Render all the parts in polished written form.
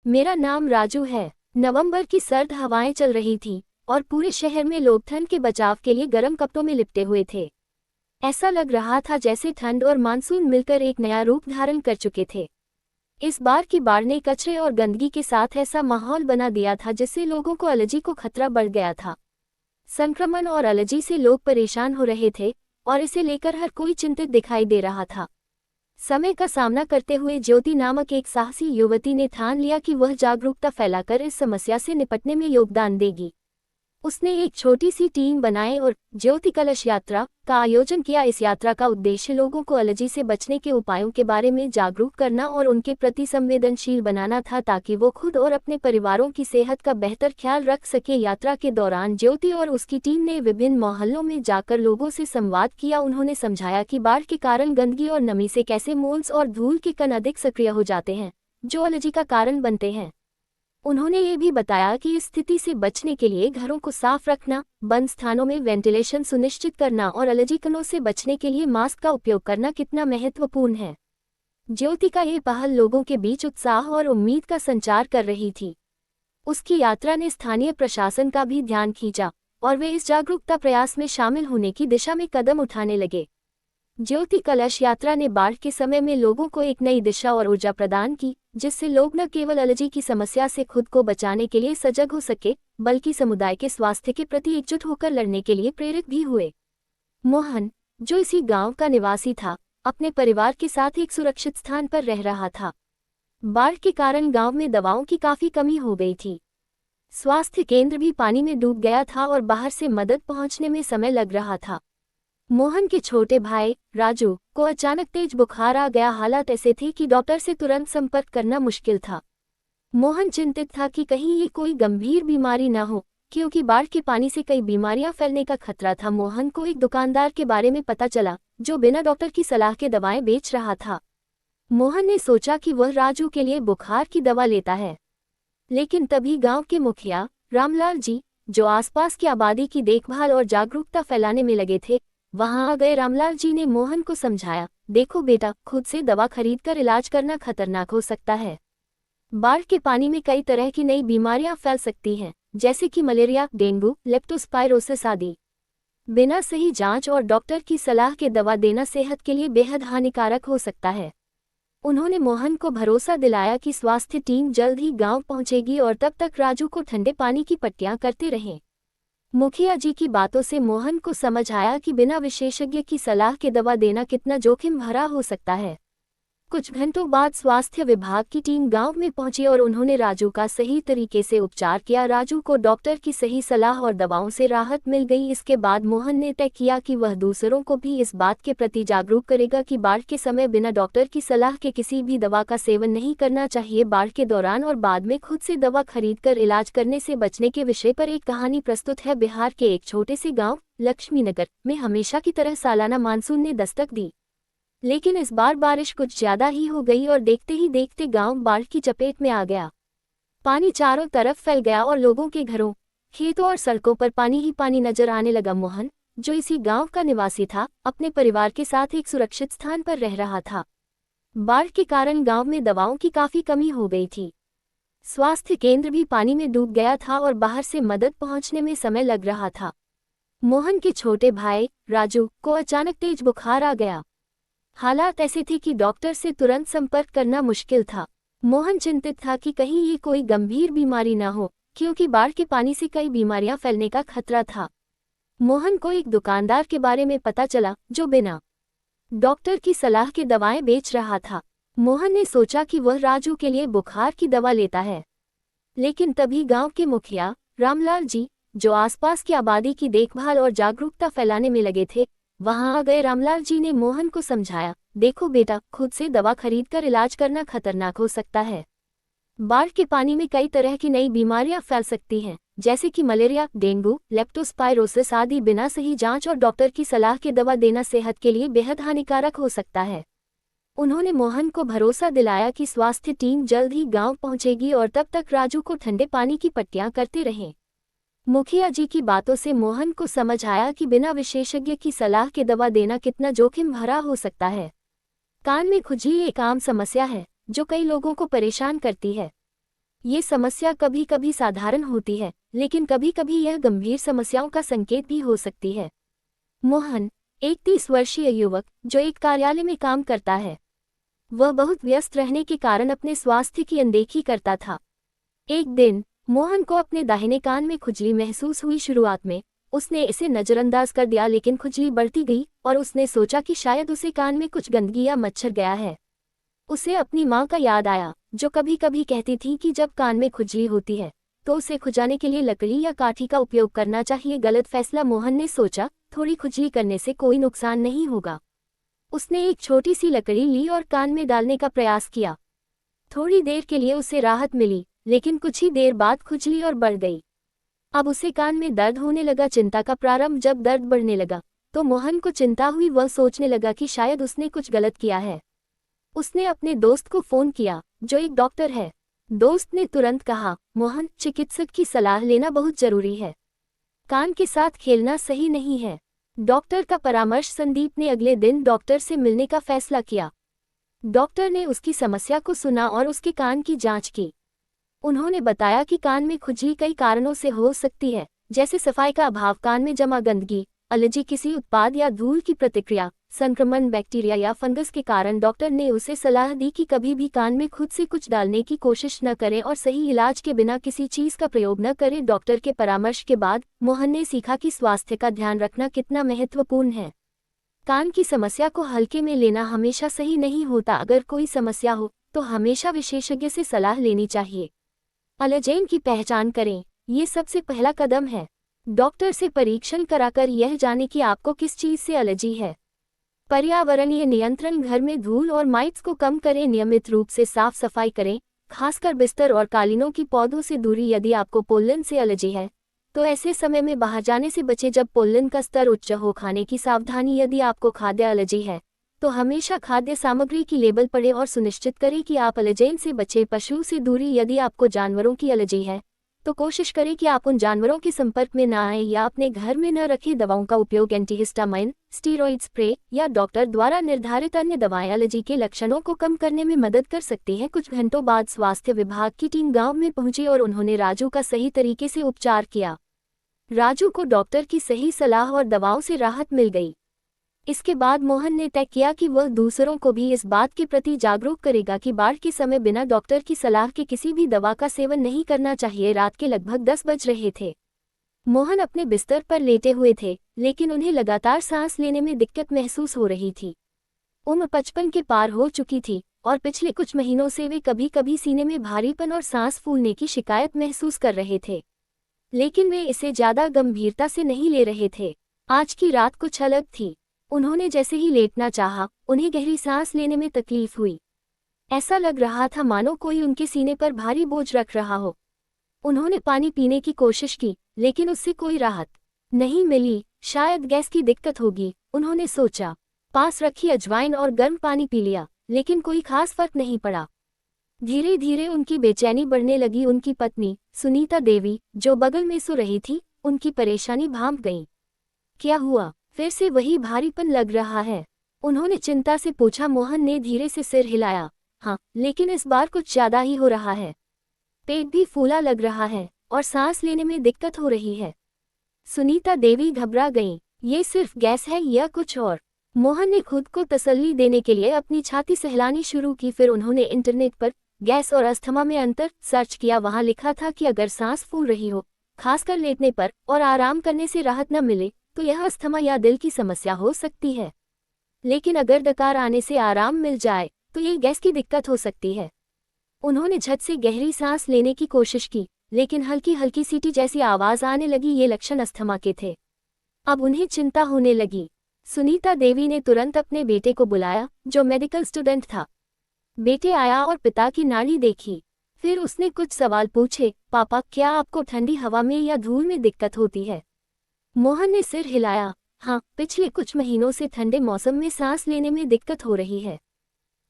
मेरा नाम राजू है। नवंबर की सर्द हवाएं चल रही थी और पूरे शहर में लोग ठंड के बचाव के लिए गर्म कपड़ों में लिपटे हुए थे। ऐसा लग रहा था जैसे ठंड और मानसून मिलकर एक नया रूप धारण कर चुके थे। इस बार की बाढ़ ने कचरे और गंदगी के साथ ऐसा माहौल बना दिया था जिससे लोगों को एलर्जी को खतरा बढ़ गया था। संक्रमण और एलर्जी से लोग परेशान हो रहे थे और इसे लेकर हर कोई चिंतित दिखाई दे रहा था। समय का सामना करते हुए ज्योति नामक एक साहसी युवती ने ठान लिया कि वह जागरूकता फैलाकर इस समस्या से निपटने में योगदान देगी। उसने एक छोटी सी टीम बनाई और ज्योति कलश यात्रा का आयोजन किया। इस यात्रा का उद्देश्य लोगों को एलर्जी से बचने के उपायों के बारे में जागरूक करना और उनके प्रति संवेदनशील बनाना था ताकि वो खुद और अपने परिवारों की सेहत का बेहतर ख्याल रख सके। यात्रा के दौरान ज्योति और उसकी टीम ने विभिन्न मोहल्लों में जाकर लोगों से संवाद किया। उन्होंने समझाया कि बाढ़ के कारण गंदगी और नमी से कैसे मोल्ड्स और धूल के कण अधिक सक्रिय हो जाते हैं, जो एलर्जी का कारण बनते हैं। उन्होंने ये भी बताया कि इस स्थिति से बचने के लिए घरों को साफ रखना, बंद स्थानों में वेंटिलेशन सुनिश्चित करना और एलर्जी कणों से बचने के लिए मास्क का उपयोग करना कितना महत्वपूर्ण है। ज्योति का ये पहल लोगों के बीच उत्साह और उम्मीद का संचार कर रही थी। उसकी यात्रा ने स्थानीय प्रशासन का भी ध्यान खींचा और वे इस जागरूकता प्रयास में शामिल होने की दिशा में कदम उठाने लगे। ज्योति कलश यात्रा ने बाढ़ के समय में लोगों को एक नई दिशा और ऊर्जा प्रदान की, जिससे लोग न केवल एलर्जी की समस्या से खुद को बचाने के लिए सजग हो सके, बल्कि समुदाय के स्वास्थ्य के प्रति एकजुट होकर लड़ने के लिए प्रेरित भी हुए। मोहन, जो इसी गांव का निवासी था, अपने परिवार के साथ एक सुरक्षित स्थान पर रह रहा था। बाढ़ के कारण गांव में दवाओं की काफी कमी हो गई थी। स्वास्थ्य केंद्र भी पानी में डूब गया था और बाहर से मदद पहुंचने में समय लग रहा था। मोहन के छोटे भाई राजू को अचानक तेज बुखार आ गया। हालात ऐसे थे कि डॉक्टर से तुरंत संपर्क करना मुश्किल था। मोहन चिंतित था कि कहीं ये कोई गंभीर बीमारी न हो, क्योंकि बाढ़ के पानी से कई बीमारियां फैलने का खतरा था। मोहन को एक दुकानदार के बारे में पता चला जो बिना डॉक्टर की सलाह के दवाएं बेच रहा था। मोहन ने सोचा कि वह राजू के लिए बुखार की दवा लेता है, लेकिन तभी गांव के मुखिया रामलाल जी, जो आसपास की आबादी की देखभाल और जागरूकता फैलाने में लगे थे, वहां आ गए। रामलाल जी ने मोहन को समझाया, देखो बेटा, खुद से दवा खरीदकर इलाज करना खतरनाक हो सकता है। बाढ़ के पानी में कई तरह की नई बीमारियां फैल सकती हैं, जैसे कि मलेरिया, डेंगू, लेप्टोस्पायरोसिस आदि। बिना सही जांच और डॉक्टर की सलाह के दवा देना सेहत के लिए बेहद हानिकारक हो सकता है। उन्होंने मोहन को भरोसा दिलाया कि स्वास्थ्य टीम जल्द ही गांव पहुंचेगी और तब तक राजू को ठंडे पानी की पट्टियां करते रहें। मुखिया जी की बातों से मोहन को समझ आया कि बिना विशेषज्ञ की सलाह के दवा देना कितना जोखिम भरा हो सकता है। कुछ घंटों बाद स्वास्थ्य विभाग की टीम गांव में पहुंची और उन्होंने राजू का सही तरीके से उपचार किया। राजू को डॉक्टर की सही सलाह और दवाओं से राहत मिल गई। इसके बाद मोहन ने तय किया कि वह दूसरों को भी इस बात के प्रति जागरूक करेगा कि बाढ़ के समय बिना डॉक्टर की सलाह के किसी भी दवा का सेवन नहीं करना चाहिए। बाढ़ के दौरान और बाद में खुद से दवा खरीदकर इलाज करने से बचने के विषय पर एक कहानी प्रस्तुत है। बिहार के एक छोटे से गाँव लक्ष्मीनगर में हमेशा की तरह सालाना मानसून ने दस्तक दी, लेकिन इस बार बारिश कुछ ज्यादा ही हो गई और देखते ही देखते गांव बाढ़ की चपेट में आ गया। पानी चारों तरफ फैल गया और लोगों के घरों, खेतों और सड़कों पर पानी ही पानी नजर आने लगा। मोहन, जो इसी गांव का निवासी था, अपने परिवार के साथ एक सुरक्षित स्थान पर रह रहा था। बाढ़ के कारण गांव में दवाओं की काफी कमी हो गई थी। स्वास्थ्य केंद्र भी पानी में डूब गया था और बाहर से मदद पहुंचने में समय लग रहा था। मोहन के छोटे भाई राजू को अचानक तेज बुखार आ गया। हालात ऐसे थे कि डॉक्टर से तुरंत संपर्क करना मुश्किल था। मोहन चिंतित था कि कहीं ये कोई गंभीर बीमारी न हो, क्योंकि बाढ़ के पानी से कई बीमारियां फैलने का खतरा था। मोहन को एक दुकानदार के बारे में पता चला जो बिना डॉक्टर की सलाह के दवाएं बेच रहा था। मोहन ने सोचा कि वह राजू के लिए बुखार की दवा लेता है, लेकिन तभी गांव के मुखिया रामलाल जी, जो आसपास की आबादी की देखभाल और जागरूकता फैलाने में लगे थे, वहां आ गए। रामलाल जी ने मोहन को समझाया, देखो बेटा, खुद से दवा खरीदकर इलाज करना खतरनाक हो सकता है। बाढ़ के पानी में कई तरह की नई बीमारियां फैल सकती हैं, जैसे कि मलेरिया, डेंगू, लेप्टोस्पायरोसिस आदि। बिना सही जांच और डॉक्टर की सलाह के दवा देना सेहत के लिए बेहद हानिकारक हो सकता है। उन्होंने मोहन को भरोसा दिलाया कि स्वास्थ्य टीम जल्द ही गांव पहुंचेगी और तब तक राजू को ठंडे पानी की पट्टियां करते रहें। मुखिया जी की बातों से मोहन को समझ आया कि बिना विशेषज्ञ की सलाह के दवा देना कितना जोखिम भरा हो सकता है। कान में खुजली एक आम समस्या है जो कई लोगों को परेशान करती है। ये समस्या कभी कभी साधारण होती है, लेकिन कभी कभी यह गंभीर समस्याओं का संकेत भी हो सकती है। मोहन, एक 30 वर्षीय युवक जो एक कार्यालय में काम करता है, वह बहुत व्यस्त रहने के कारण अपने स्वास्थ्य की अनदेखी करता था। एक दिन मोहन को अपने दाहिने कान में खुजली महसूस हुई। शुरुआत में उसने इसे नजरअंदाज कर दिया, लेकिन खुजली बढ़ती गई और उसने सोचा कि शायद उसे कान में कुछ गंदगी या मच्छर गया है। उसे अपनी माँ का याद आया, जो कभी कभी कहती थी कि जब कान में खुजली होती है तो उसे खुजाने के लिए लकड़ी या काठी का उपयोग करना चाहिए। गलत फैसला, मोहन ने सोचा, थोड़ी खुजली करने से कोई नुकसान नहीं होगा। उसने एक छोटी सी लकड़ी ली और कान में डालने का प्रयास किया। थोड़ी देर के लिए उसे राहत मिली, लेकिन कुछ ही देर बाद खुजली और बढ़ गई। अब उसे कान में दर्द होने लगा। चिंता का प्रारंभ, जब दर्द बढ़ने लगा तो मोहन को चिंता हुई। वह सोचने लगा कि शायद उसने कुछ गलत किया है। उसने अपने दोस्त को फोन किया, जो एक डॉक्टर है। दोस्त ने तुरंत कहा, मोहन, चिकित्सक की सलाह लेना बहुत जरूरी है। कान के साथ खेलना सही नहीं है। डॉक्टर का परामर्श। संदीप ने अगले दिन डॉक्टर से मिलने का फैसला किया। डॉक्टर ने उसकी समस्या को सुना और उसके कान की जांच की। उन्होंने बताया कि कान में खुजली कई कारणों से हो सकती है, जैसे सफाई का अभाव, कान में जमा गंदगी, एलर्जी, किसी उत्पाद या धूल की प्रतिक्रिया, संक्रमण, बैक्टीरिया या फंगस के कारण। डॉक्टर ने उसे सलाह दी कि कभी भी कान में खुद से कुछ डालने की कोशिश न करें और सही इलाज के बिना किसी चीज का प्रयोग न करें। डॉक्टर के परामर्श के बाद मोहन ने सीखा कि स्वास्थ्य का ध्यान रखना कितना महत्वपूर्ण है। कान की समस्या को हल्के में लेना हमेशा सही नहीं होता। अगर कोई समस्या हो तो हमेशा विशेषज्ञ से सलाह लेनी चाहिए। एलर्जेन की पहचान करें, ये सबसे पहला कदम है। डॉक्टर से परीक्षण कराकर यह जाने कि आपको किस चीज से एलर्जी है। पर्यावरणीय नियंत्रण, घर में धूल और माइट्स को कम करें। नियमित रूप से साफ सफाई करें, खासकर बिस्तर और कालीनों की। पौधों से दूरी, यदि आपको पोलन से एलर्जी है तो ऐसे समय में बाहर जाने से बचें जब पोलन का स्तर उच्च हो। खाने की सावधानी, यदि आपको खाद्य एलर्जी है तो हमेशा खाद्य सामग्री की लेबल पढ़ें और सुनिश्चित करें कि आप एलर्जेन से बचें। पशु से दूरी, यदि आपको जानवरों की एलर्जी है तो कोशिश करें कि आप उन जानवरों के संपर्क में न आएं या अपने घर में न रखें। दवाओं का उपयोग, एंटीहिस्टामाइन, स्टीरॉइड स्प्रे या डॉक्टर द्वारा निर्धारित अन्य दवाएं एलर्जी के लक्षणों को कम करने में मदद कर सकती हैं। कुछ घंटों बाद स्वास्थ्य विभाग की टीम गांव में पहुंची और उन्होंने राजू का सही तरीके से उपचार किया। राजू को डॉक्टर की सही सलाह और दवाओं से राहत मिल गई। इसके बाद मोहन ने तय किया कि वह दूसरों को भी इस बात के प्रति जागरूक करेगा कि बाढ़ के समय बिना डॉक्टर की सलाह के किसी भी दवा का सेवन नहीं करना चाहिए। रात के लगभग 10 बज रहे थे। मोहन अपने बिस्तर पर लेटे हुए थे, लेकिन उन्हें लगातार सांस लेने में दिक्कत महसूस हो रही थी। उम्र 55 के पार हो चुकी थी और पिछले कुछ महीनों से वे कभी कभी सीने में भारीपन और सांस फूलने की शिकायत महसूस कर रहे थे, लेकिन वे इसे ज्यादा गंभीरता से नहीं ले रहे थे। आज की रात कुछ अलग थी। उन्होंने जैसे ही लेटना चाहा, उन्हें गहरी सांस लेने में तकलीफ हुई। ऐसा लग रहा था मानो कोई उनके सीने पर भारी बोझ रख रहा हो। उन्होंने पानी पीने की कोशिश की, लेकिन उससे कोई राहत नहीं मिली। शायद गैस की दिक्कत होगी, उन्होंने सोचा। पास रखी अजवाइन और गर्म पानी पी लिया, लेकिन कोई खास फर्क नहीं पड़ा। धीरे धीरे उनकी बेचैनी बढ़ने लगी। उनकी पत्नी सुनीता देवी, जो बगल में सो रही थी, उनकी परेशानी भांप गई। क्या हुआ? फिर से वही भारीपन लग रहा है, उन्होंने चिंता से पूछा। मोहन ने धीरे से सिर हिलाया। हाँ, लेकिन इस बार कुछ ज्यादा ही हो रहा है। पेट भी फूला लग रहा है और सांस लेने में दिक्कत हो रही है। सुनीता देवी घबरा गईं। ये सिर्फ गैस है या कुछ और? मोहन ने खुद को तसल्ली देने के लिए अपनी छाती सहलानी शुरू की। फिर उन्होंने इंटरनेट पर गैस और अस्थमा में अंतर सर्च किया। वहां लिखा था कि अगर सांस फूल रही हो, खासकर लेटने पर, और आराम करने से राहत न मिले तो यह अस्थमा या दिल की समस्या हो सकती है। लेकिन अगर डकार आने से आराम मिल जाए तो ये गैस की दिक्कत हो सकती है। उन्होंने झट से गहरी सांस लेने की कोशिश की, लेकिन हल्की हल्की सीटी जैसी आवाज आने लगी। ये लक्षण अस्थमा के थे। अब उन्हें चिंता होने लगी। सुनीता देवी ने तुरंत अपने बेटे को बुलाया, जो मेडिकल स्टूडेंट था। बेटे आया और पिता की नाड़ी देखी। फिर उसने कुछ सवाल पूछे। पापा, क्या आपको ठंडी हवा में या धूल में दिक्कत होती है? मोहन ने सिर हिलाया। हाँ, पिछले कुछ महीनों से ठंडे मौसम में सांस लेने में दिक्कत हो रही है।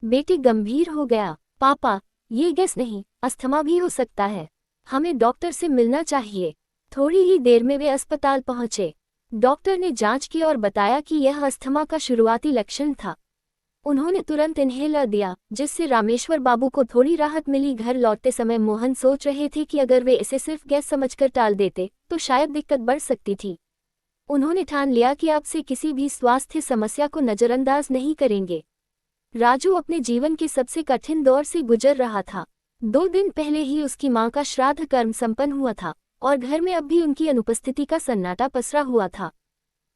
बेटे गंभीर हो गया। पापा, ये गैस नहीं, अस्थमा भी हो सकता है। हमें डॉक्टर से मिलना चाहिए। थोड़ी ही देर में वे अस्पताल पहुंचे। डॉक्टर ने जांच की और बताया कि यह अस्थमा का शुरुआती लक्षण था। उन्होंने तुरंत इन्हेलर दिया, जिससे रामेश्वर बाबू को थोड़ी राहत मिली। घर लौटते समय मोहन सोच रहे थे कि अगर वे इसे सिर्फ गैस समझकर टाल देते तो शायद दिक्कत बढ़ सकती थी। उन्होंने ठान लिया कि अब से किसी भी स्वास्थ्य समस्या को नज़रअंदाज नहीं करेंगे। राजू अपने जीवन के सबसे कठिन दौर से गुजर रहा था। 2 दिन पहले ही उसकी मां का श्राद्ध कर्म संपन्न हुआ था और घर में अब भी उनकी अनुपस्थिति का सन्नाटा पसरा हुआ था।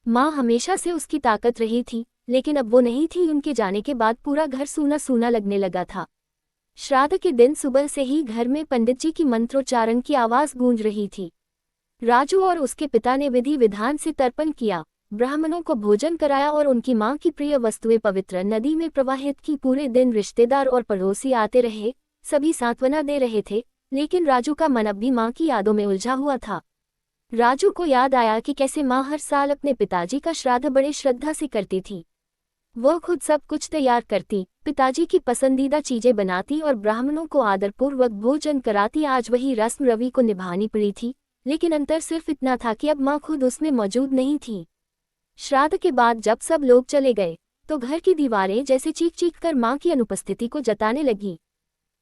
मां हमेशा से उसकी ताकत रही थी, लेकिन अब वो नहीं थी। उनके जाने के बाद पूरा घर सूना सूना लगने लगा था। श्राद्ध के दिन सुबह से ही घर में पंडित जी की मंत्रोच्चारण की आवाज गूंज रही थी। राजू और उसके पिता ने विधि विधान से तर्पण किया, ब्राह्मणों को भोजन कराया और उनकी मां की प्रिय वस्तुएं पवित्र नदी में प्रवाहित की। पूरे दिन रिश्तेदार और पड़ोसी आते रहे, सभी सांत्वना दे रहे थे, लेकिन राजू का मन अब भी मां की यादों में उलझा हुआ था। राजू को याद आया कि कैसे मां हर साल अपने पिताजी का श्राद्ध बड़े श्रद्धा से करती थी। वह खुद सब कुछ तैयार करती, पिताजी की पसंदीदा चीजें बनाती और ब्राह्मणों को आदरपूर्वक भोजन कराती। आज वही रस्म रवि को निभानी पड़ी थी, लेकिन अंतर सिर्फ इतना था कि अब मां खुद उसमें मौजूद नहीं थी। श्राद्ध के बाद जब सब लोग चले गए तो घर की दीवारें जैसे चीख चीख कर मां की अनुपस्थिति को जताने लगी।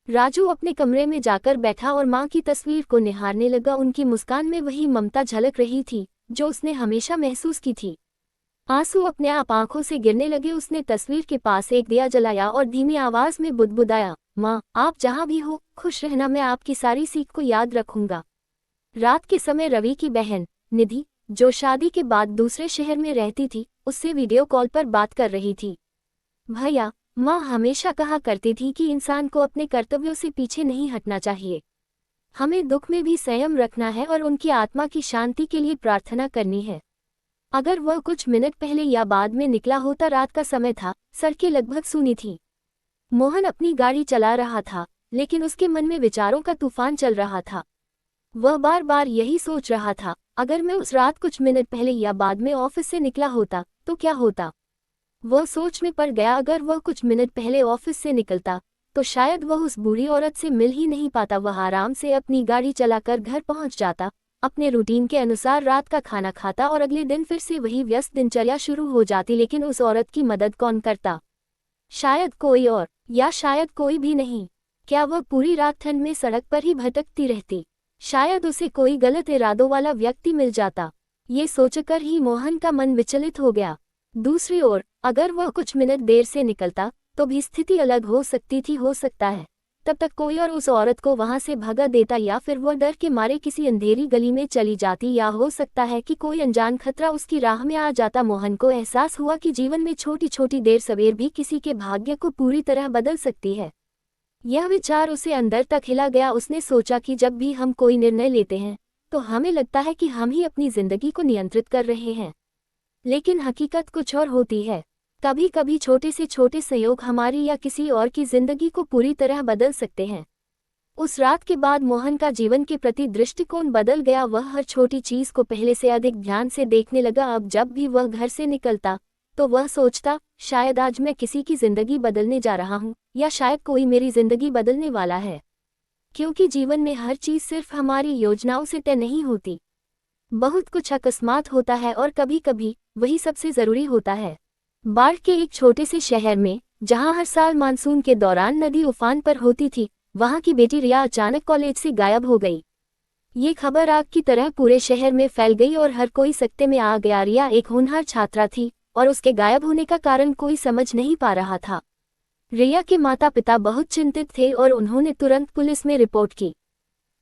राजू अपने कमरे में जाकर बैठा और मां की तस्वीर को निहारने लगा। उनकी मुस्कान में वही ममता झलक रही थी जो उसने हमेशा महसूस की थी। आंसू अपने आप आंखों से गिरने लगे। उसने तस्वीर के पास एक दिया जलाया और धीमी आवाज में बुदबुदाया, मां, आप जहां भी हो खुश रहना, मैं आपकी सारी सीख को याद रखूंगा। रात के समय रवि की बहन निधि, जो शादी के बाद दूसरे शहर में रहती थी, उससे वीडियो कॉल पर बात कर रही थी। भैया, मां हमेशा कहा करती थी कि इंसान को अपने कर्तव्यों से पीछे नहीं हटना चाहिए। हमें दुख में भी संयम रखना है और उनकी आत्मा की शांति के लिए प्रार्थना करनी है। अगर वह कुछ मिनट पहले या बाद में निकला होता। रात का समय था, सड़कें लगभग सूनी थी। मोहन अपनी गाड़ी चला रहा था, लेकिन उसके मन में विचारों का तूफान चल रहा था। वह बार बार यही सोच रहा था, अगर मैं उस रात कुछ मिनट पहले या बाद में ऑफिस से निकला होता तो क्या होता। वह सोच में पड़ गया, अगर वह कुछ मिनट पहले ऑफिस से निकलता तो शायद वह उस बूढ़ी औरत से मिल ही नहीं पाता। वह आराम से अपनी गाड़ी चलाकर घर पहुंच जाता, अपने रूटीन के अनुसार रात का खाना खाता और अगले दिन फिर से वही व्यस्त दिनचर्या शुरू हो जाती। लेकिन उस औरत की मदद कौन करता? शायद कोई और, या शायद कोई भी नहीं। क्या वह पूरी रात ठंड में सड़क पर ही भटकती रहती? शायद उसे कोई गलत इरादों वाला व्यक्ति मिल जाता। ये सोचकर ही मोहन का मन विचलित हो गया। दूसरी ओर, अगर वह कुछ मिनट देर से निकलता तो भी स्थिति अलग हो सकती थी। हो सकता है तब तक कोई और उस औरत को वहां से भगा देता, या फिर वह डर के मारे किसी अंधेरी गली में चली जाती, या हो सकता है कि कोई अनजान खतरा उसकी राह में आ जाता। मोहन को एहसास हुआ कि जीवन में छोटी छोटी देर सवेर भी किसी के भाग्य को पूरी तरह बदल सकती है। यह विचार उसे अंदर तक हिला गया। उसने सोचा कि जब भी हम कोई निर्णय लेते हैं तो हमें लगता है कि हम ही अपनी जिंदगी को नियंत्रित कर रहे हैं, लेकिन हकीकत कुछ और होती है। कभी कभी छोटे से छोटे संयोग हमारी या किसी और की जिंदगी को पूरी तरह बदल सकते हैं। उस रात के बाद मोहन का जीवन के प्रति दृष्टिकोण बदल गया। वह हर छोटी चीज को पहले से अधिक ध्यान से देखने लगा। अब जब भी वह घर से निकलता तो वह सोचता, शायद आज मैं किसी की जिंदगी बदलने जा रहा हूँ, या शायद कोई मेरी जिंदगी बदलने वाला है। क्योंकि जीवन में हर चीज सिर्फ हमारी योजनाओं से तय नहीं होती। बहुत कुछ अकस्मात होता है और कभी कभी वही सबसे जरूरी होता है। बाढ़ के एक छोटे से शहर में, जहां हर साल मानसून के दौरान नदी उफान पर होती थी, वहां की बेटी रिया अचानक कॉलेज से गायब हो गई। ये खबर आग की तरह पूरे शहर में फैल गई और हर कोई सकते में आ गया। रिया एक होनहार छात्रा थी और उसके गायब होने का कारण कोई समझ नहीं पा रहा था। रिया के माता पिता बहुत चिंतित थे और उन्होंने तुरंत पुलिस में रिपोर्ट की,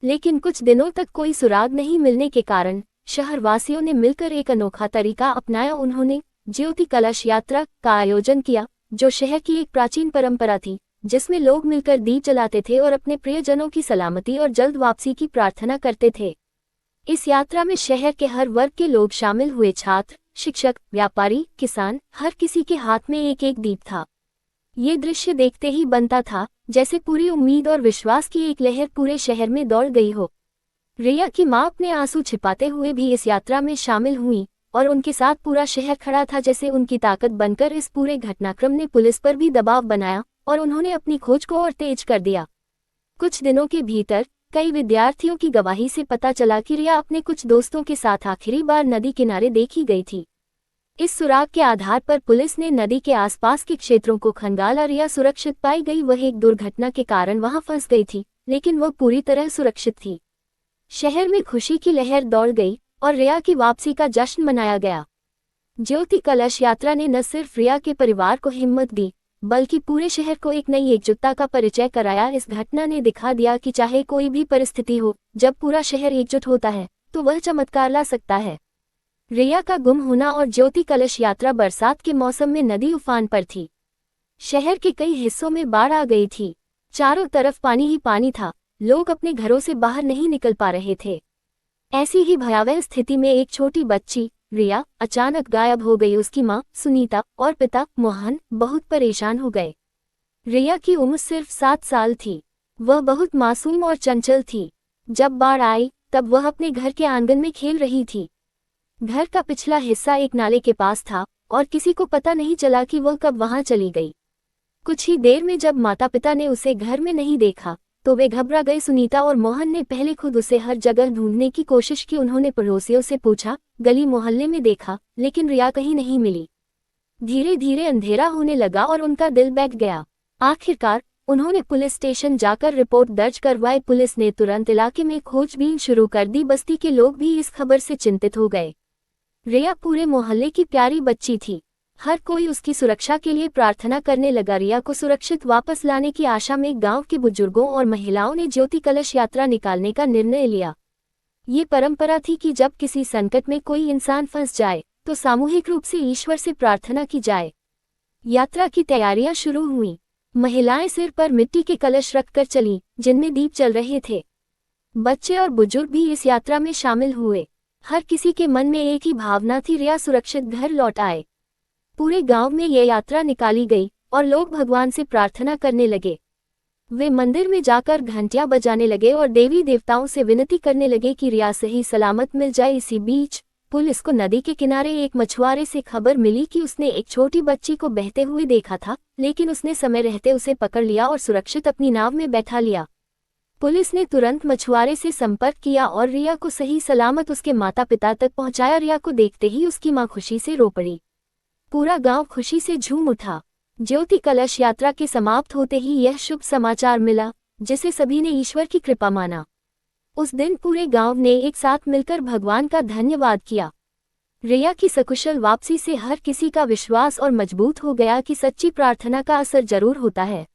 लेकिन कुछ दिनों तक कोई सुराग नहीं मिलने के कारण शहरवासियों ने मिलकर एक अनोखा तरीका अपनाया। उन्होंने ज्योति कलश यात्रा का आयोजन किया, जो शहर की एक प्राचीन परंपरा थी, जिसमें लोग मिलकर दीप जलाते थे और अपने प्रियजनों की सलामती और जल्द वापसी की प्रार्थना करते थे। इस यात्रा में शहर के हर वर्ग के लोग शामिल हुए, छात्र, शिक्षक, व्यापारी, किसान, हर किसी के हाथ में एक एक दीप था। ये दृश्य देखते ही बनता था जैसे पूरी उम्मीद और विश्वास की एक लहर पूरे शहर में दौड़ गई हो। रिया की मां अपने आंसू छिपाते हुए भी इस यात्रा में शामिल हुई और उनके साथ पूरा शहर खड़ा था जैसे उनकी ताकत बनकर। इस पूरे घटनाक्रम ने पुलिस पर भी दबाव बनाया और उन्होंने अपनी खोज को और तेज कर दिया। कुछ दिनों के भीतर कई विद्यार्थियों की गवाही से पता चला कि रिया अपने कुछ दोस्तों के साथ आखिरी बार नदी किनारे देखी गई थी। इस सुराग के आधार पर पुलिस ने नदी के आसपास के क्षेत्रों को खंगाला। रिया सुरक्षित पाई गई। वह एक दुर्घटना के कारण वहां फंस गई थी, लेकिन वह पूरी तरह सुरक्षित थी। शहर में खुशी की लहर दौड़ गई और रिया की वापसी का जश्न मनाया गया। ज्योति कलश यात्रा ने न सिर्फ रिया के परिवार को हिम्मत दी, बल्कि पूरे शहर को एक नई एकजुटता का परिचय कराया। इस घटना ने दिखा दिया कि चाहे कोई भी परिस्थिति हो, जब पूरा शहर एकजुट होता है तो वह चमत्कार ला सकता है। रिया का गुम होना और ज्योति कलश यात्रा बरसात के मौसम में नदी उफान पर थी। शहर के कई हिस्सों में बाढ़ आ गई थी। चारों तरफ पानी ही पानी था। लोग अपने घरों से बाहर नहीं निकल पा रहे थे। ऐसी ही भयावह स्थिति में एक छोटी बच्ची रिया अचानक गायब हो गई। उसकी मां सुनीता और पिता मोहन बहुत परेशान हो गए। रिया की उम्र सिर्फ 7 साल थी। वह बहुत मासूम और चंचल थी। जब बाढ़ आई तब वह अपने घर के आंगन में खेल रही थी। घर का पिछला हिस्सा एक नाले के पास था और किसी को पता नहीं चला कि वह कब वहां चली गई। कुछ ही देर में जब माता पिता ने उसे घर में नहीं देखा तो वे घबरा गए। सुनीता और मोहन ने पहले खुद उसे हर जगह ढूंढने की कोशिश की। उन्होंने पड़ोसियों से पूछा, गली मोहल्ले में देखा, लेकिन रिया कहीं नहीं मिली। धीरे धीरे अंधेरा होने लगा और उनका दिल बैठ गया। आखिरकार उन्होंने पुलिस स्टेशन जाकर रिपोर्ट दर्ज करवाई। पुलिस ने तुरंत इलाके में खोजबीन शुरू कर दी। बस्ती के लोग भी इस खबर से चिंतित हो गए। रिया पूरे मोहल्ले की प्यारी बच्ची थी। हर कोई उसकी सुरक्षा के लिए प्रार्थना करने लगा। रिया को सुरक्षित वापस लाने की आशा में गांव के बुजुर्गों और महिलाओं ने ज्योति कलश यात्रा निकालने का निर्णय लिया। ये परंपरा थी कि जब किसी संकट में कोई इंसान फंस जाए तो सामूहिक रूप से ईश्वर से प्रार्थना की जाए। यात्रा की तैयारियां शुरू हुईं। महिलाएं सिर पर मिट्टी के कलश रखकर चलीं, जिनमें दीप जल रहे थे। बच्चे और बुजुर्ग भी इस यात्रा में शामिल हुए। हर किसी के मन में एक ही भावना थी, रिया सुरक्षित घर लौट आए। पूरे गांव में यह यात्रा निकाली गई और लोग भगवान से प्रार्थना करने लगे। वे मंदिर में जाकर घंटियां बजाने लगे और देवी देवताओं से विनती करने लगे कि रिया सही सलामत मिल जाए। इसी बीच पुलिस को नदी के किनारे एक मछुआरे से खबर मिली कि उसने एक छोटी बच्ची को बहते हुए देखा था, लेकिन उसने समय रहते उसे पकड़ लिया और सुरक्षित अपनी नाव में बैठा लिया। पुलिस ने तुरंत मछुआरे से संपर्क किया और रिया को सही सलामत उसके माता पिता तक पहुंचाया। रिया को देखते ही उसकी मां खुशी से रो पड़ी। पूरा गांव खुशी से झूम उठा। ज्योति कलश यात्रा के समाप्त होते ही यह शुभ समाचार मिला, जिसे सभी ने ईश्वर की कृपा माना। उस दिन पूरे गांव ने एक साथ मिलकर भगवान का धन्यवाद किया। रिया की सकुशल वापसी से हर किसी का विश्वास और मजबूत हो गया कि सच्ची प्रार्थना का असर जरूर होता है।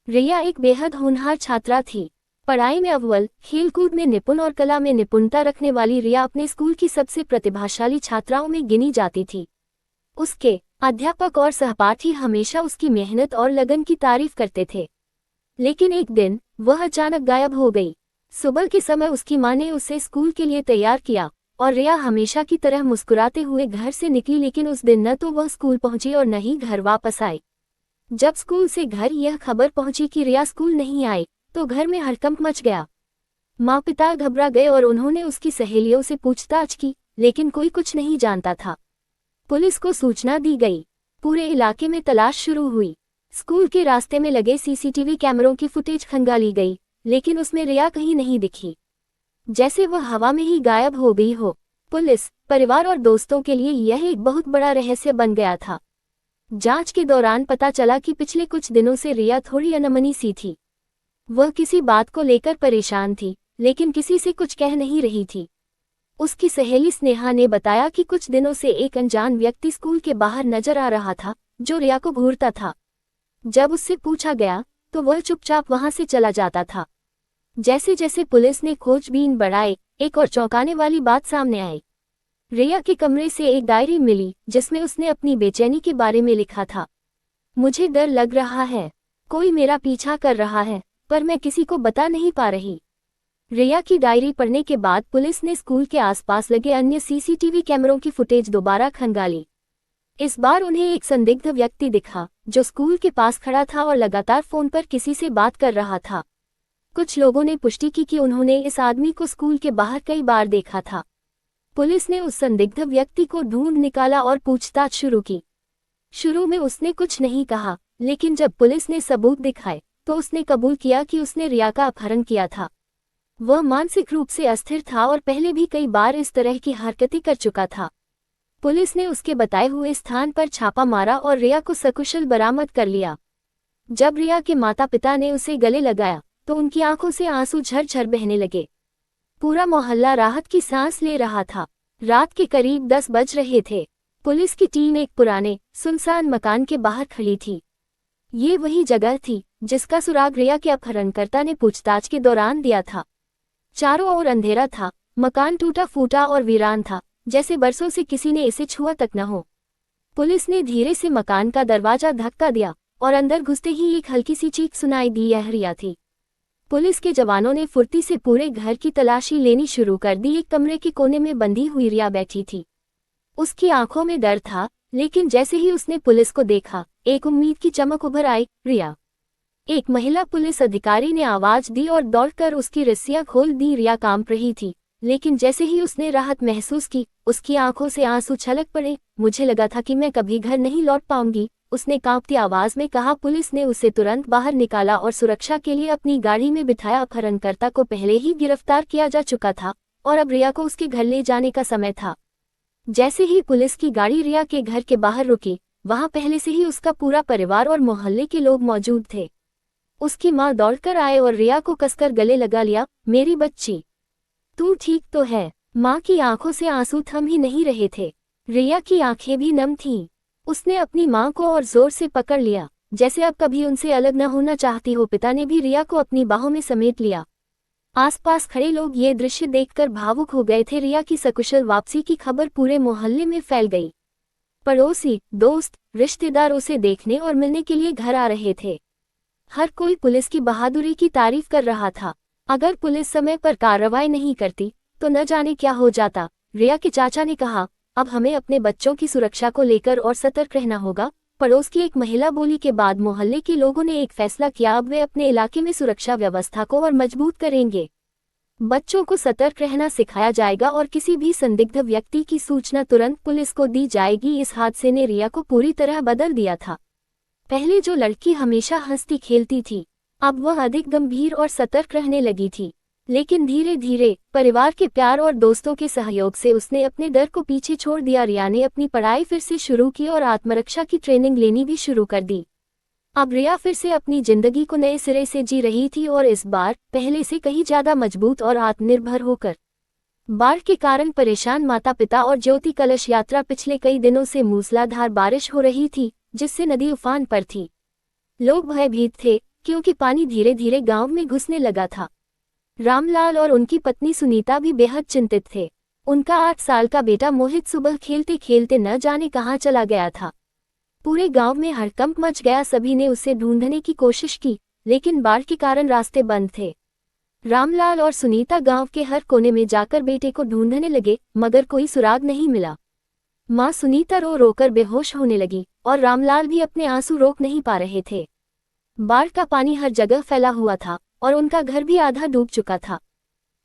रिया एक बेहद होनहार छात्रा थी। पढ़ाई में अव्वल, खेलकूद में निपुण और कला में निपुणता रखने वाली रिया अपने स्कूल की सबसे प्रतिभाशाली छात्राओं में गिनी जाती थी। उसके अध्यापक और सहपाठी हमेशा उसकी मेहनत और लगन की तारीफ करते थे। लेकिन एक दिन वह अचानक गायब हो गई। सुबह के समय उसकी मां ने उसे स्कूल के लिए तैयार किया और रिया हमेशा की तरह मुस्कुराते हुए घर से निकली। लेकिन उस दिन न तो वह स्कूल पहुंची और न ही घर वापस आई। जब स्कूल से घर यह खबर पहुंची कि रिया स्कूल नहीं आई तो घर में हड़कंप मच गया। माँ पिता घबरा गए और उन्होंने उसकी सहेलियों से पूछताछ की, लेकिन कोई कुछ नहीं जानता था। पुलिस को सूचना दी गई। पूरे इलाके में तलाश शुरू हुई। स्कूल के रास्ते में लगे सीसीटीवी कैमरों की फुटेज खंगाली गई, लेकिन उसमें रिया कहीं नहीं दिखी, जैसे वह हवा में ही गायब हो गई हो। पुलिस, परिवार और दोस्तों के लिए यह एक बहुत बड़ा रहस्य बन गया था। जांच के दौरान पता चला कि पिछले कुछ दिनों से रिया थोड़ी अनमनी सी थी। वह किसी बात को लेकर परेशान थी, लेकिन किसी से कुछ कह नहीं रही थी। उसकी सहेली स्नेहा ने बताया कि कुछ दिनों से एक अनजान व्यक्ति स्कूल के बाहर नजर आ रहा था, जो रिया को घूरता था। जब उससे पूछा गया तो वह चुपचाप वहां से चला जाता था। जैसे जैसे पुलिस ने खोजबीन बढ़ाई, एक और चौंकाने वाली बात सामने आई। रिया के कमरे से एक डायरी मिली, जिसमें उसने अपनी बेचैनी के बारे में लिखा था। मुझे डर लग रहा है, कोई मेरा पीछा कर रहा है, पर मैं किसी को बता नहीं पा रही। रिया की डायरी पढ़ने के बाद पुलिस ने स्कूल के आसपास लगे अन्य सीसीटीवी कैमरों की फुटेज दोबारा खंगाली। इस बार उन्हें एक संदिग्ध व्यक्ति दिखा, जो स्कूल के पास खड़ा था और लगातार फोन पर किसी से बात कर रहा था। कुछ लोगों ने पुष्टि की कि उन्होंने इस आदमी को स्कूल के बाहर कई बार देखा था। पुलिस ने उस संदिग्ध व्यक्ति को ढूंढ निकाला और पूछताछ शुरू की। शुरू में उसने कुछ नहीं कहा, लेकिन जब पुलिस ने सबूत दिखाए तो उसने कबूल किया कि उसने रिया का अपहरण किया था। वह मानसिक रूप से अस्थिर था और पहले भी कई बार इस तरह की हरकतें कर चुका था। पुलिस ने उसके बताए हुए स्थान पर छापा मारा और रिया को सकुशल बरामद कर लिया। जब रिया के माता पिता ने उसे गले लगाया तो उनकी आंखों से आंसू झरझर बहने लगे। पूरा मोहल्ला राहत की सांस ले रहा था। रात के करीब 10 बज रहे थे। पुलिस की टीम एक पुराने सुनसान मकान के बाहर खड़ी थी। ये वही जगह थी जिसका सुराग रिया के अपहरणकर्ता ने पूछताछ के दौरान दिया था। चारों ओर अंधेरा था, मकान टूटा फूटा और वीरान था, जैसे बरसों से किसी ने इसे छुआ तक न हो। पुलिस ने धीरे से मकान का दरवाजा धक्का दिया और अंदर घुसते ही एक हल्की सी चीख सुनाई दी। यह रिया थी। पुलिस के जवानों ने फुर्ती से पूरे घर की तलाशी लेनी शुरू कर दी। एक कमरे के कोने में बंधी हुई रिया बैठी थी। उसकी आंखों में डर था, लेकिन जैसे ही उसने पुलिस को देखा, एक उम्मीद की चमक उभर आई। रिया! एक महिला पुलिस अधिकारी ने आवाज दी और दौड़कर उसकी रस्सियां खोल दी। रिया कांप रही थी, लेकिन जैसे ही उसने राहत महसूस की, उसकी आंखों से आंसू छलक पड़े। मुझे लगा था कि मैं कभी घर नहीं लौट पाऊंगी, उसने कांपती आवाज में कहा। पुलिस ने उसे तुरंत बाहर निकाला और सुरक्षा के लिए अपनी गाड़ी में बिठाया। अपहरणकर्ता को पहले ही गिरफ्तार किया जा चुका था और अब रिया को उसके घर ले जाने का समय था। जैसे ही पुलिस की गाड़ी रिया के घर के बाहर रुकी, वहां पहले से ही उसका पूरा परिवार और मोहल्ले के लोग मौजूद थे। उसकी मां दौड़कर आए और रिया को कसकर गले लगा लिया। मेरी बच्ची, तू ठीक तो है? मां की आंखों से आंसू थम ही नहीं रहे थे। रिया की आंखें भी नम थीं। उसने अपनी मां को और जोर से पकड़ लिया, जैसे अब कभी उनसे अलग न होना चाहती हो। पिता ने भी रिया को अपनी बाहों में समेट लिया। आसपास खड़े लोग ये दृश्य देखकर भावुक हो गए थे। रिया की सकुशल वापसी की खबर पूरे मोहल्ले में फैल गई। पड़ोसी, दोस्त, रिश्तेदार उसे देखने और मिलने के लिए घर आ रहे थे। हर कोई पुलिस की बहादुरी की तारीफ कर रहा था। अगर पुलिस समय पर कार्रवाई नहीं करती तो न जाने क्या हो जाता। रिया के चाचा ने कहा, अब हमें अपने बच्चों की सुरक्षा को लेकर और सतर्क रहना होगा। पड़ोस की एक महिला बोली के बाद मोहल्ले के लोगों ने एक फैसला किया। अब वे अपने इलाके में सुरक्षा व्यवस्था को और मजबूत करेंगे। बच्चों को सतर्क रहना सिखाया जाएगा और किसी भी संदिग्ध व्यक्ति की सूचना तुरंत पुलिस को दी जाएगी। इस हादसे ने रिया को पूरी तरह बदल दिया था। पहले जो लड़की हमेशा हंसती खेलती थी, अब वह अधिक गंभीर और सतर्क रहने लगी थी। लेकिन धीरे धीरे परिवार के प्यार और दोस्तों के सहयोग से उसने अपने डर को पीछे छोड़ दिया। रिया ने अपनी पढ़ाई फिर से शुरू की और आत्मरक्षा की ट्रेनिंग लेनी भी शुरू कर दी। अब रिया फिर से अपनी जिंदगी को नए सिरे से जी रही थी और इस बार पहले से कहीं ज्यादा मजबूत और आत्मनिर्भर होकर। बाढ़ के कारण परेशान माता पिता और ज्योति कलश यात्रा। पिछले कई दिनों से मूसलाधार बारिश हो रही थी, जिससे नदी उफान पर थी। लोग भयभीत थे क्योंकि पानी धीरे धीरे गांव में घुसने लगा था। रामलाल और उनकी पत्नी सुनीता भी बेहद चिंतित थे। उनका 8 साल का बेटा मोहित सुबह खेलते खेलते न जाने कहां चला गया था। पूरे गांव में हड़कंप मच गया। सभी ने उसे ढूंढने की कोशिश की, लेकिन बाढ़ के कारण रास्ते बंद थे। रामलाल और सुनीता गांव के हर कोने में जाकर बेटे को ढूंढने लगे, मगर कोई सुराग नहीं मिला। मां सुनीता रो रोकर बेहोश होने लगी और रामलाल भी अपने आंसू रोक नहीं पा रहे थे। बाढ़ का पानी हर जगह फैला हुआ था और उनका घर भी आधा डूब चुका था।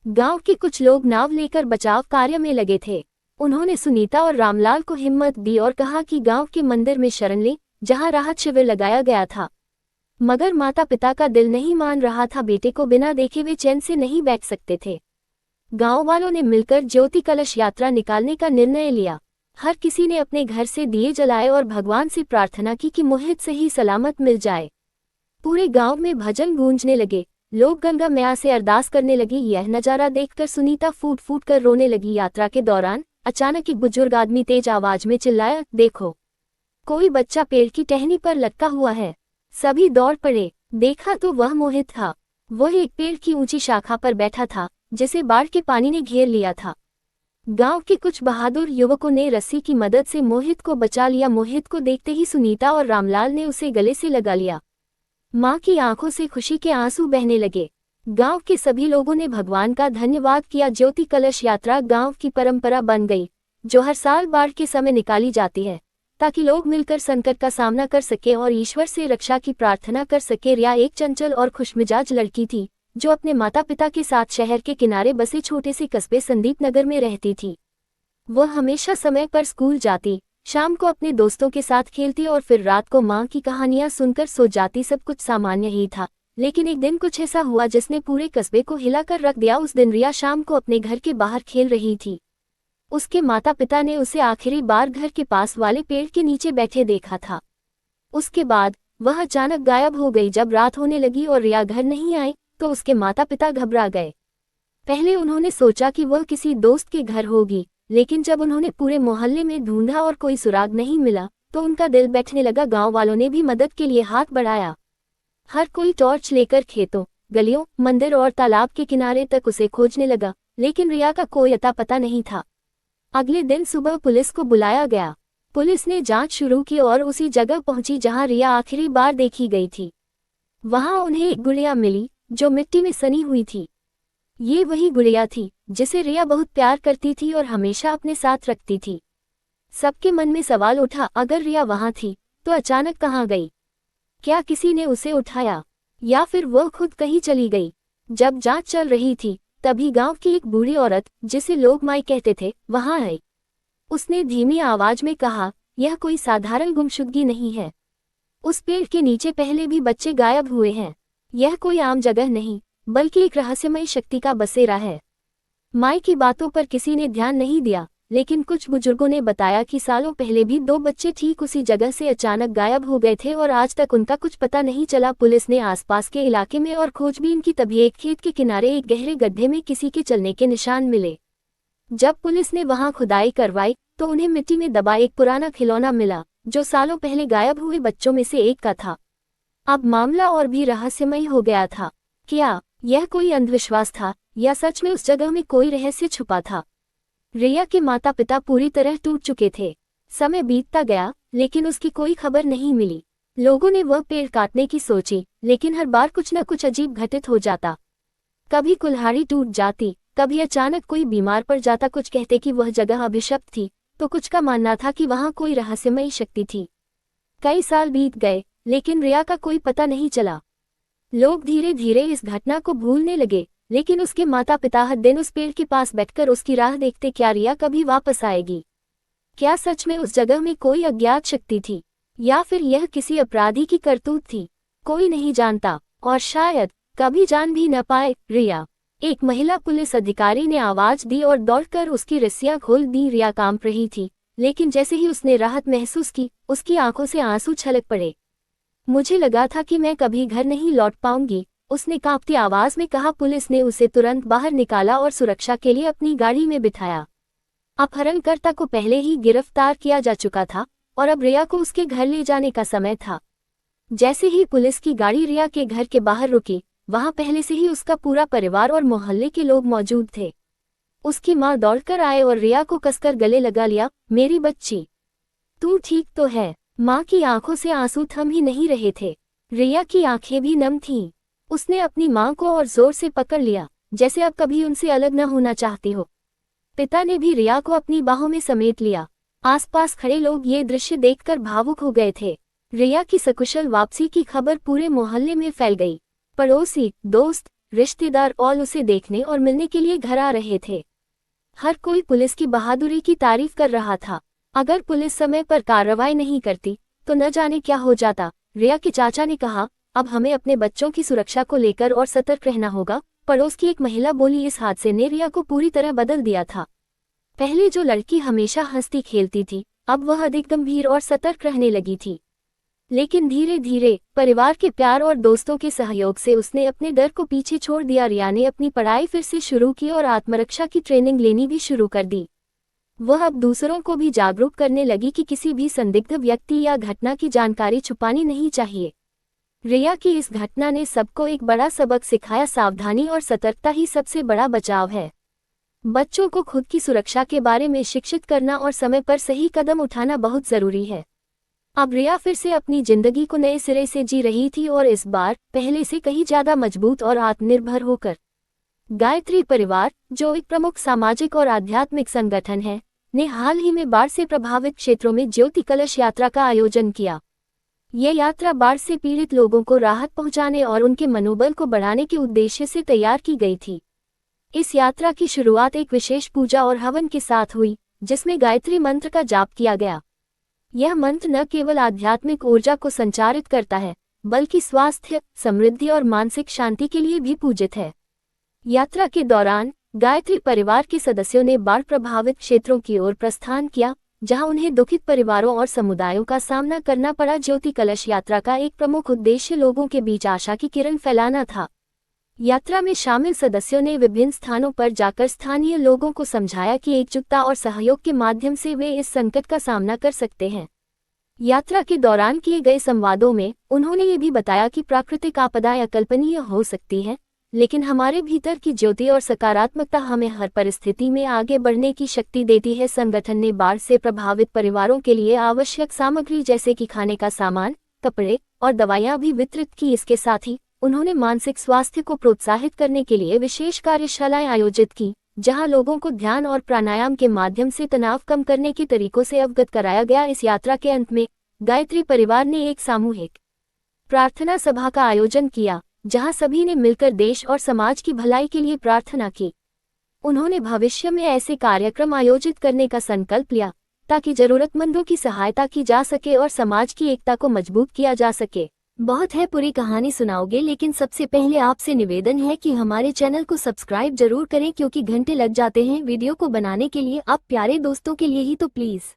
गांव के कुछ लोग नाव लेकर बचाव कार्य में लगे थे। उन्होंने सुनीता और रामलाल को हिम्मत दी और कहा कि गांव के मंदिर में शरण लें, जहां राहत शिविर लगाया गया था। मगर माता पिता का दिल नहीं मान रहा था। बेटे को बिना देखे वे चैन से नहीं बैठ सकते थे। गांव वालों ने मिलकर ज्योति कलश यात्रा निकालने का निर्णय लिया। हर किसी ने अपने घर से दिए जलाए और भगवान से प्रार्थना की कि मोहित सही सलामत मिल जाए। पूरे गांव में भजन गूंजने लगे। लोग गंगा मैया से अरदास करने लगे। यह नजारा देखकर सुनीता फूट फूट कर रोने लगी। यात्रा के दौरान अचानक एक बुजुर्ग आदमी तेज आवाज में चिल्लाया, देखो, कोई बच्चा पेड़ की टहनी पर लटका हुआ है। सभी दौड़ पड़े। देखा तो वह मोहित था। वह एक पेड़ की ऊंची शाखा पर बैठा था, जिसे बाढ़ के पानी ने घेर लिया था। गांव के कुछ बहादुर युवकों ने रस्सी की मदद से मोहित को बचा लिया। मोहित को देखते ही सुनीता और रामलाल ने उसे गले से लगा लिया। मां की आंखों से खुशी के आंसू बहने लगे। गांव के सभी लोगों ने भगवान का धन्यवाद किया। ज्योति कलश यात्रा गांव की परंपरा बन गई, जो हर साल बाढ़ के समय निकाली जाती है, ताकि लोग मिलकर संकट का सामना कर सके और ईश्वर से रक्षा की प्रार्थना कर सके। रिया एक चंचल और खुशमिजाज लड़की थी, जो अपने माता पिता के साथ शहर के किनारे बसे छोटे से कस्बे संदीप नगर में रहती थी। वह हमेशा समय पर स्कूल जाती, शाम को अपने दोस्तों के साथ खेलती और फिर रात को माँ की कहानियां सुनकर सो जाती। सब कुछ सामान्य ही था, लेकिन एक दिन कुछ ऐसा हुआ जिसने पूरे कस्बे को हिलाकर रख दिया। उस दिन रिया शाम को अपने घर के बाहर खेल रही थी। उसके माता पिता ने उसे आखिरी बार घर के पास वाले पेड़ के नीचे बैठे देखा था। उसके बाद वह अचानक गायब हो गई। जब रात होने लगी और रिया घर नहीं आई तो उसके माता पिता घबरा गए। पहले उन्होंने सोचा कि वह किसी दोस्त के घर होगी, लेकिन जब उन्होंने पूरे मोहल्ले में ढूंढा और कोई सुराग नहीं मिला तो उनका दिल बैठने लगा। गांव वालों ने भी मदद के लिए हाथ बढ़ाया। हर कोई टॉर्च लेकर खेतों, गलियों, मंदिर और तालाब के किनारे तक उसे खोजने लगा, लेकिन रिया का कोई अता पता नहीं था। अगले दिन सुबह पुलिस को बुलाया गया। पुलिस ने जांच शुरू की और उसी जगह पहुंची जहां रिया आखिरी बार देखी गई थी। वहां उन्हें एक गुड़िया मिली जो मिट्टी में सनी हुई थी। ये वही गुड़िया थी जिसे रिया बहुत प्यार करती थी और हमेशा अपने साथ रखती थी। सबके मन में सवाल उठा, अगर रिया वहां थी तो अचानक कहाँ गई? क्या किसी ने उसे उठाया या फिर वह खुद कहीं चली गई? जब जांच चल रही थी तभी गांव की एक बूढ़ी औरत, जिसे लोग माई कहते थे, वहां आई। उसने धीमी आवाज में कहा, यह कोई साधारण गुमशुदगी नहीं है। उस पेड़ के नीचे पहले भी बच्चे गायब हुए हैं। यह कोई आम जगह नहीं बल्कि एक रहस्यमयी शक्ति का बसेरा है। माई की बातों पर किसी ने ध्यान नहीं दिया, लेकिन कुछ बुजुर्गों ने बताया कि सालों पहले भी 2 बच्चे ठीक उसी जगह से अचानक गायब हो गए थे और आज तक उनका कुछ पता नहीं चला। पुलिस ने आसपास के इलाके में और खोजबीन की, तभी एक खेत के किनारे एक गहरे गड्ढे में किसी के चलने के निशान मिले। जब पुलिस ने वहां खुदाई करवाई तो उन्हें मिट्टी में दबा एक पुराना खिलौना मिला जो सालों पहले गायब हुए बच्चों में से एक का था। अब मामला और भी रहस्यमयी हो गया था। क्या यह कोई अंधविश्वास था या सच में उस जगह में कोई रहस्य छुपा था? रिया के माता पिता पूरी तरह टूट चुके थे। समय बीतता गया लेकिन उसकी कोई खबर नहीं मिली। लोगों ने वह पेड़ काटने की सोची, लेकिन हर बार कुछ न कुछ अजीब घटित हो जाता। कभी कुल्हाड़ी टूट जाती, कभी अचानक कोई बीमार पड़ जाता। कुछ कहते कि वह जगह अभिशप्त थी तो कुछ का मानना था कि वहां कोई रहस्यमयी शक्ति थी। कई साल बीत गए लेकिन रिया का कोई पता नहीं चला। लोग धीरे धीरे इस घटना को भूलने लगे, लेकिन उसके माता पिता हर दिन उस पेड़ के पास बैठकर उसकी राह देखते। क्या रिया कभी वापस आएगी? क्या सच में उस जगह में कोई अज्ञात शक्ति थी या फिर यह किसी अपराधी की करतूत थी? कोई नहीं जानता और शायद कभी जान भी न पाए। रिया, एक महिला पुलिस अधिकारी ने आवाज दी और दौड़कर उसकी रस्सियां खोल दी। रिया कांप रही थी, लेकिन जैसे ही उसने राहत महसूस की उसकी आंखों से आंसू छलक पड़े। मुझे लगा था कि मैं कभी घर नहीं लौट पाऊंगी, उसने कांपती आवाज में कहा। पुलिस ने उसे तुरंत बाहर निकाला और सुरक्षा के लिए अपनी गाड़ी में बिठाया। अपहरणकर्ता को पहले ही गिरफ्तार किया जा चुका था और अब रिया को उसके घर ले जाने का समय था। जैसे ही पुलिस की गाड़ी रिया के घर के बाहर रुकी, वहां पहले से ही उसका पूरा परिवार और मोहल्ले के लोग मौजूद थे। उसकी मां दौड़कर आए और रिया को कसकर गले लगा लिया। मेरी बच्ची, तू ठीक तो है? मां की आंखों से आंसू थम ही नहीं रहे थे। रिया की आंखें भी नम थीं। उसने अपनी मां को और जोर से पकड़ लिया, जैसे अब कभी उनसे अलग न होना चाहती हो। पिता ने भी रिया को अपनी बाहों में समेट लिया। आसपास खड़े लोग ये दृश्य देखकर भावुक हो गए थे। रिया की सकुशल वापसी की खबर पूरे मोहल्ले में फैल गई। पड़ोसी, दोस्त, रिश्तेदार और उसे देखने और मिलने के लिए घर आ रहे थे। हर कोई पुलिस की बहादुरी की तारीफ कर रहा था। अगर पुलिस समय पर कार्रवाई नहीं करती तो न जाने क्या हो जाता। रिया के चाचा ने कहा, अब हमें अपने बच्चों की सुरक्षा को लेकर और सतर्क रहना होगा। पड़ोस की एक महिला बोली। इस हादसे ने रिया को पूरी तरह बदल दिया था। पहले जो लड़की हमेशा हंसती खेलती थी, अब वह अधिक गंभीर और सतर्क रहने लगी थी। लेकिन धीरे धीरे परिवार के प्यार और दोस्तों के सहयोग से उसने अपने डर को पीछे छोड़ दिया। रिया ने अपनी पढ़ाई फिर से शुरू की और आत्मरक्षा की ट्रेनिंग लेनी भी शुरू कर दी। वह अब दूसरों को भी जागरूक करने लगी कि किसी भी संदिग्ध व्यक्ति या घटना की जानकारी छुपानी नहीं चाहिए। रिया की इस घटना ने सबको एक बड़ा सबक सिखाया। सावधानी और सतर्कता ही सबसे बड़ा बचाव है। बच्चों को खुद की सुरक्षा के बारे में शिक्षित करना और समय पर सही कदम उठाना बहुत जरूरी है। अब रिया फिर से अपनी जिंदगी को नए सिरे से जी रही थी और इस बार पहले से कहीं ज्यादा मजबूत और आत्मनिर्भर होकर। गायत्री परिवार, जो एक प्रमुख सामाजिक और आध्यात्मिक संगठन है, ने हाल ही में बाढ़ से प्रभावित क्षेत्रों में ज्योति कलश यात्रा का आयोजन किया। यह यात्रा बाढ़ से पीड़ित लोगों को राहत पहुंचाने और उनके मनोबल को बढ़ाने के उद्देश्य से तैयार की गई थी। इस यात्रा की शुरुआत एक विशेष पूजा और हवन के साथ हुई, जिसमें गायत्री मंत्र का जाप किया गया। यह मंत्र न केवल आध्यात्मिक ऊर्जा को संचारित करता है, बल्कि स्वास्थ्य, समृद्धि और मानसिक शांति के लिए भी पूजित है। यात्रा के दौरान गायत्री परिवार के सदस्यों ने बाढ़ प्रभावित क्षेत्रों की ओर प्रस्थान किया, जहां उन्हें दुखित परिवारों और समुदायों का सामना करना पड़ा। ज्योति कलश यात्रा का एक प्रमुख उद्देश्य लोगों के बीच आशा की किरण फैलाना था। यात्रा में शामिल सदस्यों ने विभिन्न स्थानों पर जाकर स्थानीय लोगों को समझाया कि एकजुटता और सहयोग के माध्यम से वे इस संकट का सामना कर सकते हैं। यात्रा के दौरान किए गए संवादों में उन्होंने ये भी बताया कि प्राकृतिक आपदाएं अकल्पनीय हो सकती हैं, लेकिन हमारे भीतर की ज्योति और सकारात्मकता हमें हर परिस्थिति में आगे बढ़ने की शक्ति देती है। संगठन ने बाढ़ से प्रभावित परिवारों के लिए आवश्यक सामग्री जैसे कि खाने का सामान, कपड़े और दवाइयां भी वितरित की। इसके साथ ही उन्होंने मानसिक स्वास्थ्य को प्रोत्साहित करने के लिए विशेष कार्यशालाएं आयोजित की, जहां लोगों को ध्यान और प्राणायाम के माध्यम से तनाव कम करने के तरीकों से अवगत कराया गया। इस यात्रा के अंत में गायत्री परिवार ने एक सामूहिक प्रार्थना सभा का आयोजन किया, जहां सभी ने मिलकर देश और समाज की भलाई के लिए प्रार्थना की। उन्होंने भविष्य में ऐसे कार्यक्रम आयोजित करने का संकल्प लिया ताकि जरूरतमंदों की सहायता की जा सके और समाज की एकता को मजबूत किया जा सके। बहुत है पूरी कहानी सुनाओगे, लेकिन सबसे पहले आपसे निवेदन है कि हमारे चैनल को सब्सक्राइब जरूर करें, क्योंकि घंटे लग जाते हैं वीडियो को बनाने के लिए। आप प्यारे दोस्तों के लिए ही तो प्लीज़